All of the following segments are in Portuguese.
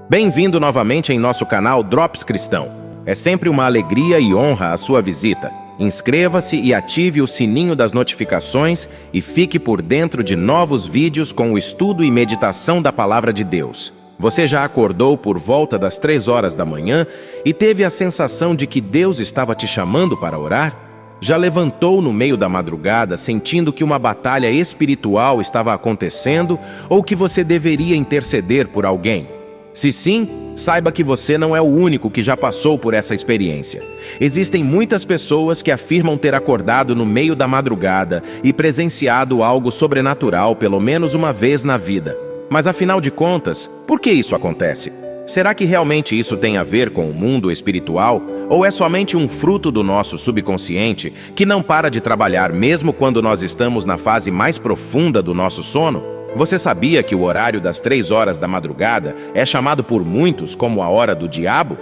Bem-vindo novamente em nosso canal Drops Cristão. É sempre uma alegria e honra a sua visita. Inscreva-se e ative o sininho das notificações e fique por dentro de novos vídeos com o estudo e meditação da Palavra de Deus. Você já acordou por volta das 3 horas da manhã e teve a sensação de que Deus estava te chamando para orar? Já levantou no meio da madrugada sentindo que uma batalha espiritual estava acontecendo ou que você deveria interceder por alguém? Se sim, saiba que você não é o único que já passou por essa experiência. Existem muitas pessoas que afirmam ter acordado no meio da madrugada e presenciado algo sobrenatural pelo menos uma vez na vida. Mas afinal de contas, por que isso acontece? Será que realmente isso tem a ver com o mundo espiritual? Ou é somente um fruto do nosso subconsciente que não para de trabalhar mesmo quando nós estamos na fase mais profunda do nosso sono? Você sabia que o horário das 3 horas da madrugada é chamado por muitos como a hora do diabo?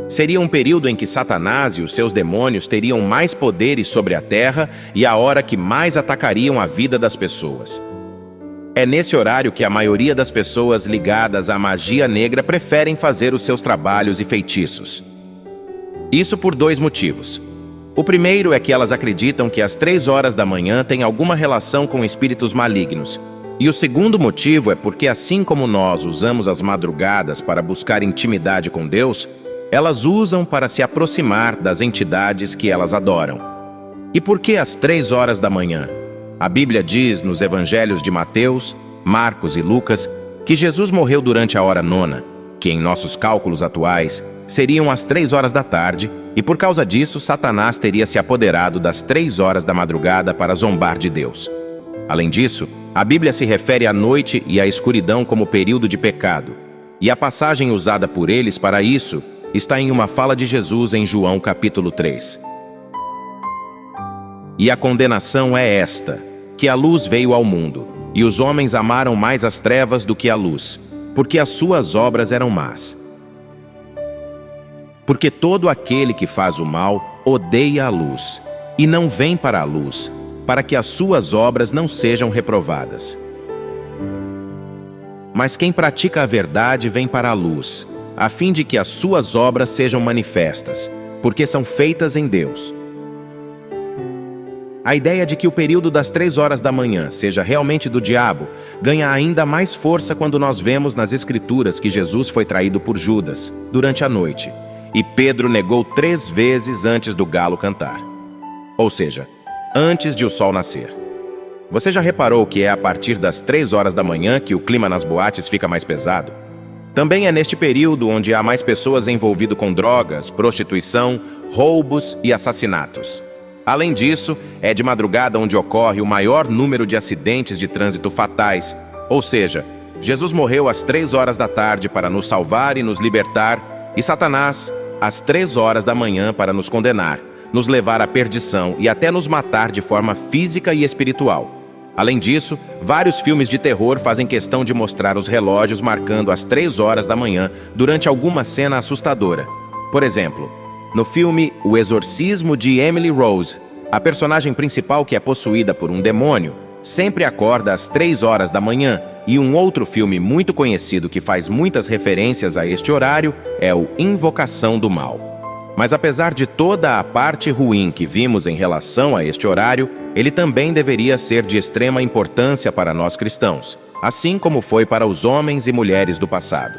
Seria um período em que Satanás e os seus demônios teriam mais poderes sobre a terra e a hora que mais atacariam a vida das pessoas. É nesse horário que a maioria das pessoas ligadas à magia negra preferem fazer os seus trabalhos e feitiços. Isso por 2 motivos. O primeiro é que elas acreditam que as 3 horas da manhã têm alguma relação com espíritos malignos. E o segundo motivo é porque, assim como nós usamos as madrugadas para buscar intimidade com Deus, elas usam para se aproximar das entidades que elas adoram. E por que às 3 horas da manhã? A Bíblia diz nos evangelhos de Mateus, Marcos e Lucas que Jesus morreu durante a hora 9ª, que em nossos cálculos atuais seriam as 3 horas da tarde, e por causa disso Satanás teria se apoderado das 3 horas da madrugada para zombar de Deus. Além disso, a Bíblia se refere à noite e à escuridão como período de pecado, e a passagem usada por eles para isso está em uma fala de Jesus em João capítulo 3. E a condenação é esta, que a luz veio ao mundo, e os homens amaram mais as trevas do que a luz, porque as suas obras eram más. Porque todo aquele que faz o mal odeia a luz, e não vem para a luz, para que as suas obras não sejam reprovadas. Mas quem pratica a verdade vem para a luz, a fim de que as suas obras sejam manifestas, porque são feitas em Deus. A ideia de que o período das 3 horas da manhã seja realmente do diabo ganha ainda mais força quando nós vemos nas Escrituras que Jesus foi traído por Judas durante a noite, e Pedro negou 3 vezes antes do galo cantar. Ou seja, antes de o sol nascer. Você já reparou que é a partir das 3 horas da manhã que o clima nas boates fica mais pesado? Também é neste período onde há mais pessoas envolvidas com drogas, prostituição, roubos e assassinatos. Além disso, é de madrugada onde ocorre o maior número de acidentes de trânsito fatais, ou seja, Jesus morreu às 3 horas da tarde para nos salvar e nos libertar, e Satanás às 3 horas da manhã para nos condenar, nos levar à perdição e até nos matar de forma física e espiritual. Além disso, vários filmes de terror fazem questão de mostrar os relógios marcando as 3 horas da manhã durante alguma cena assustadora. Por exemplo, no filme O Exorcismo de Emily Rose, a personagem principal, que é possuída por um demônio, sempre acorda às 3 horas da manhã, e um outro filme muito conhecido que faz muitas referências a este horário é o Invocação do Mal. Mas apesar de toda a parte ruim que vimos em relação a este horário, ele também deveria ser de extrema importância para nós cristãos, assim como foi para os homens e mulheres do passado.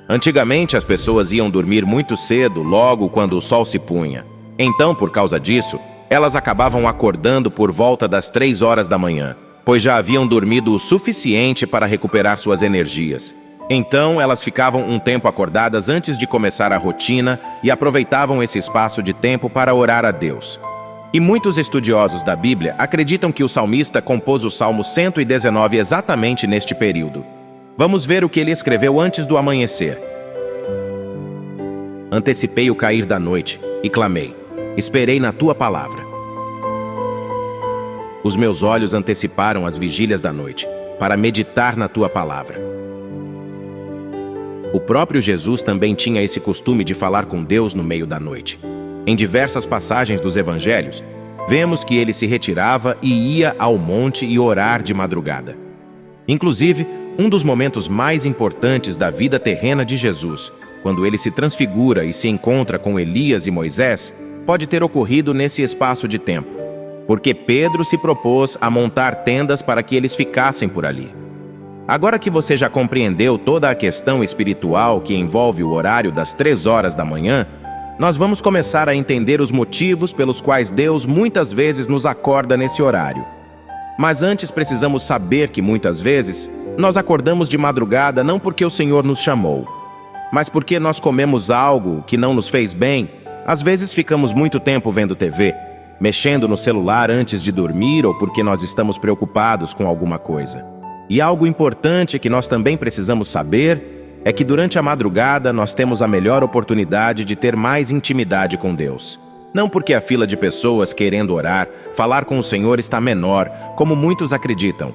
Antigamente as pessoas iam dormir muito cedo, logo quando o sol se punha. Então, por causa disso, elas acabavam acordando por volta das 3 horas da manhã, pois já haviam dormido o suficiente para recuperar suas energias. Então, elas ficavam um tempo acordadas antes de começar a rotina e aproveitavam esse espaço de tempo para orar a Deus. E muitos estudiosos da Bíblia acreditam que o salmista compôs o Salmo 119 exatamente neste período. Vamos ver o que ele escreveu antes do amanhecer. Antecipei o cair da noite e clamei. Esperei na tua palavra. Os meus olhos anteciparam as vigílias da noite para meditar na tua palavra. O próprio Jesus também tinha esse costume de falar com Deus no meio da noite. Em diversas passagens dos evangelhos, vemos que ele se retirava e ia ao monte e orar de madrugada. Inclusive, Um dos momentos mais importantes da vida terrena de Jesus, quando ele se transfigura e se encontra com Elias e Moisés, pode ter ocorrido nesse espaço de tempo, porque Pedro se propôs a montar tendas para que eles ficassem por ali. Agora que você já compreendeu toda a questão espiritual que envolve o horário das 3 horas da manhã, nós vamos começar a entender os motivos pelos quais Deus muitas vezes nos acorda nesse horário. Mas antes precisamos saber que muitas vezes nós acordamos de madrugada não porque o Senhor nos chamou, mas porque nós comemos algo que não nos fez bem. Às vezes ficamos muito tempo vendo TV, mexendo no celular antes de dormir ou porque nós estamos preocupados com alguma coisa. E algo importante que nós também precisamos saber é que durante a madrugada nós temos a melhor oportunidade de ter mais intimidade com Deus. Não porque a fila de pessoas querendo orar, falar com o Senhor está menor, como muitos acreditam,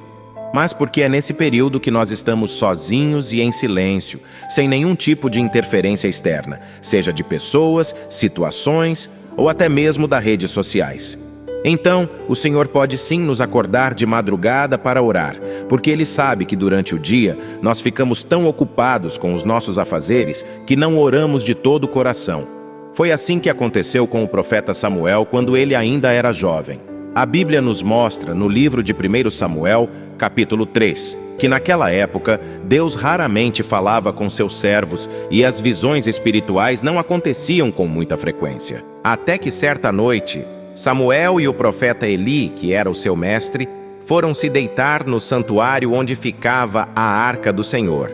mas porque é nesse período que nós estamos sozinhos e em silêncio, sem nenhum tipo de interferência externa, seja de pessoas, situações ou até mesmo das redes sociais. Então, o Senhor pode sim nos acordar de madrugada para orar, porque Ele sabe que durante o dia nós ficamos tão ocupados com os nossos afazeres que não oramos de todo o coração. Foi assim que aconteceu com o profeta Samuel quando ele ainda era jovem. A Bíblia nos mostra, no livro de 1 Samuel, capítulo 3, que naquela época Deus raramente falava com seus servos e as visões espirituais não aconteciam com muita frequência. Até que certa noite, Samuel e o profeta Eli, que era o seu mestre, foram se deitar no santuário onde ficava a arca do Senhor.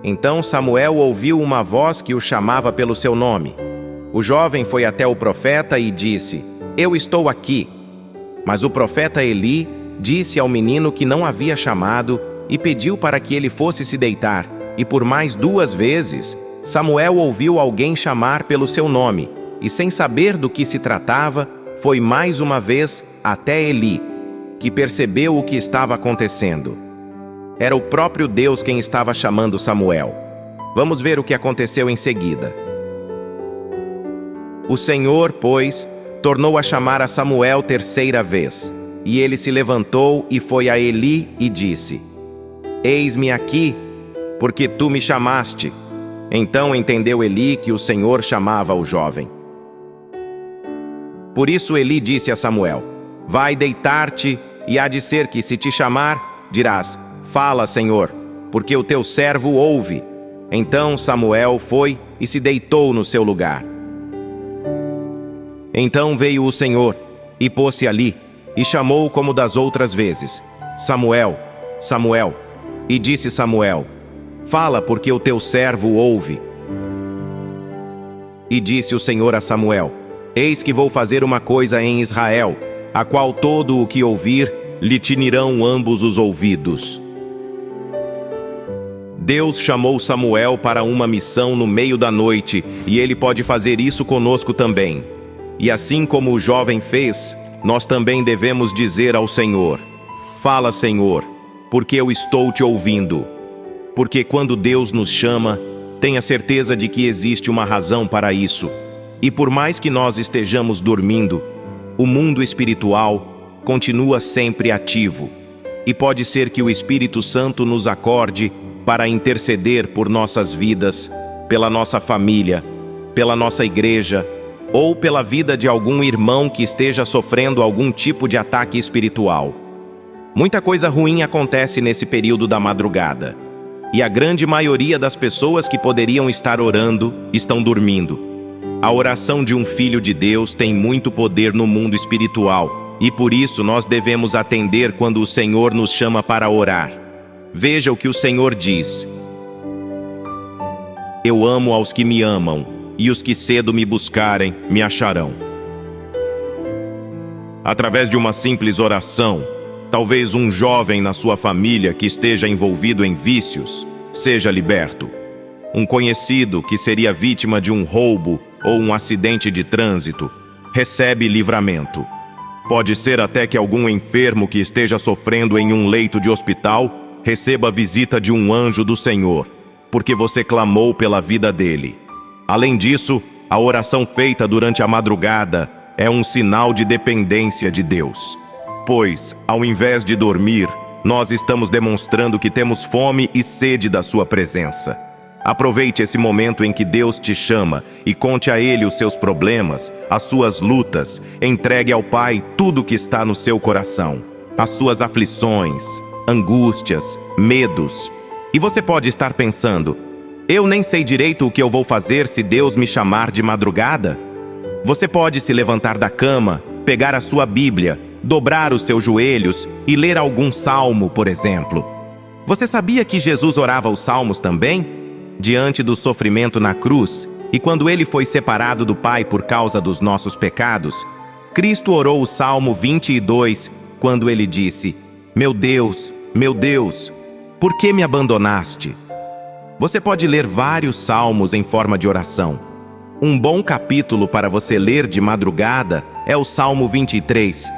Então Samuel ouviu uma voz que o chamava pelo seu nome. O jovem foi até o profeta e disse: "Eu estou aqui." Mas o profeta Eli disse ao menino que não havia chamado e pediu para que ele fosse se deitar. E por mais 2 vezes, Samuel ouviu alguém chamar pelo seu nome, e sem saber do que se tratava, foi mais uma vez até Eli, que percebeu o que estava acontecendo. Era o próprio Deus quem estava chamando Samuel. Vamos ver o que aconteceu em seguida. O Senhor, pois, tornou a chamar a Samuel 3ª vez, e ele se levantou e foi a Eli e disse: "Eis-me aqui, porque tu me chamaste." Então entendeu Eli que o Senhor chamava o jovem. Por isso Eli disse a Samuel: "Vai deitar-te, e há de ser que, se te chamar, dirás: 'Fala, Senhor, porque o teu servo ouve.'" Então Samuel foi e se deitou no seu lugar. Então veio o Senhor, e pôs-se ali, e chamou como das outras vezes: "Samuel, Samuel." E disse Samuel: "Fala, porque o teu servo ouve." E disse o Senhor a Samuel: "Eis que vou fazer uma coisa em Israel, a qual todo o que ouvir, lhe tinirão ambos os ouvidos." Deus chamou Samuel para uma missão no meio da noite, e Ele pode fazer isso conosco também. E assim como o jovem fez, nós também devemos dizer ao Senhor: "Fala, Senhor, porque eu estou te ouvindo." Porque quando Deus nos chama, tenha certeza de que existe uma razão para isso. E por mais que nós estejamos dormindo, o mundo espiritual continua sempre ativo. E pode ser que o Espírito Santo nos acorde para interceder por nossas vidas, pela nossa família, pela nossa igreja, ou pela vida de algum irmão que esteja sofrendo algum tipo de ataque espiritual. Muita coisa ruim acontece nesse período da madrugada, e a grande maioria das pessoas que poderiam estar orando estão dormindo. A oração de um filho de Deus tem muito poder no mundo espiritual, e por isso nós devemos atender quando o Senhor nos chama para orar. Veja o que o Senhor diz: "Eu amo aos que me amam, e os que cedo me buscarem, me acharão." Através de uma simples oração, talvez um jovem na sua família que esteja envolvido em vícios seja liberto. Um conhecido que seria vítima de um roubo ou um acidente de trânsito recebe livramento. Pode ser até que algum enfermo que esteja sofrendo em um leito de hospital receba a visita de um anjo do Senhor, porque você clamou pela vida dele. Além disso, a oração feita durante a madrugada é um sinal de dependência de Deus. Pois, ao invés de dormir, nós estamos demonstrando que temos fome e sede da sua presença. Aproveite esse momento em que Deus te chama e conte a Ele os seus problemas, as suas lutas. Entregue ao Pai tudo o que está no seu coração, as suas aflições, angústias, medos. E você pode estar pensando: eu nem sei direito o que eu vou fazer se Deus me chamar de madrugada? Você pode se levantar da cama, pegar a sua Bíblia, dobrar os seus joelhos e ler algum salmo, por exemplo. Você sabia que Jesus orava os salmos também? Diante do sofrimento na cruz, e quando ele foi separado do Pai por causa dos nossos pecados, Cristo orou o Salmo 22, quando ele disse: meu Deus, por que me abandonaste? Você pode ler vários salmos em forma de oração. Um bom capítulo para você ler de madrugada é o Salmo 23.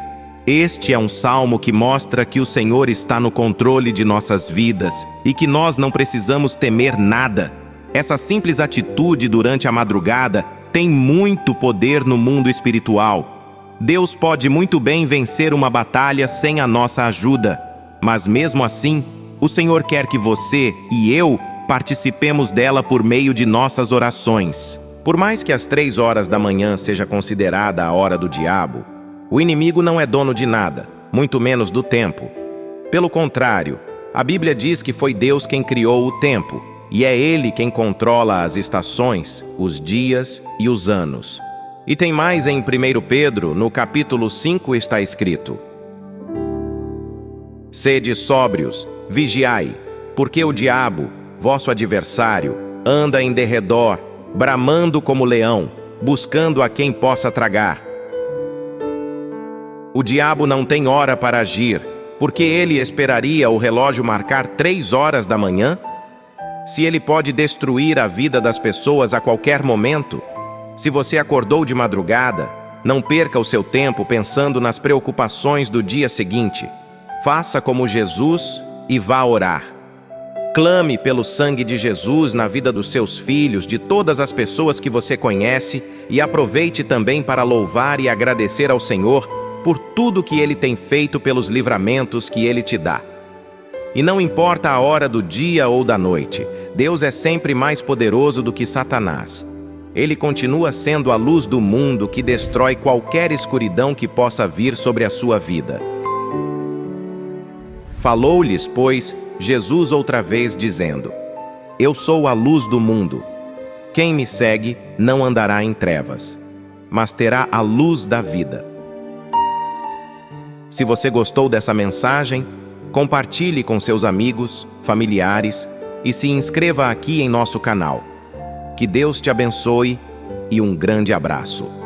Este é um salmo que mostra que o Senhor está no controle de nossas vidas e que nós não precisamos temer nada. Essa simples atitude durante a madrugada tem muito poder no mundo espiritual. Deus pode muito bem vencer uma batalha sem a nossa ajuda, mas mesmo assim, o Senhor quer que você e eu participemos dela por meio de nossas orações. Por mais que as 3 horas da manhã seja considerada a hora do diabo, o inimigo não é dono de nada, muito menos do tempo. Pelo contrário, a Bíblia diz que foi Deus quem criou o tempo, e é Ele quem controla as estações, os dias e os anos. E tem mais em 1 Pedro, no capítulo 5 está escrito: sede sóbrios, vigiai, porque o diabo, vosso adversário, anda em derredor, bramando como leão, buscando a quem possa tragar. O diabo não tem hora para agir, porque ele esperaria o relógio marcar 3 horas da manhã? Se ele pode destruir a vida das pessoas a qualquer momento? Se você acordou de madrugada, não perca o seu tempo pensando nas preocupações do dia seguinte. Faça como Jesus e vá orar. Clame pelo sangue de Jesus na vida dos seus filhos, de todas as pessoas que você conhece, e aproveite também para louvar e agradecer ao Senhor por tudo que Ele tem feito pelos livramentos que Ele te dá. E não importa a hora do dia ou da noite, Deus é sempre mais poderoso do que Satanás. Ele continua sendo a luz do mundo que destrói qualquer escuridão que possa vir sobre a sua vida. Falou-lhes, pois, Jesus outra vez, dizendo: eu sou a luz do mundo. Quem me segue não andará em trevas, mas terá a luz da vida. Se você gostou dessa mensagem, compartilhe com seus amigos, familiares e se inscreva aqui em nosso canal. Que Deus te abençoe e um grande abraço.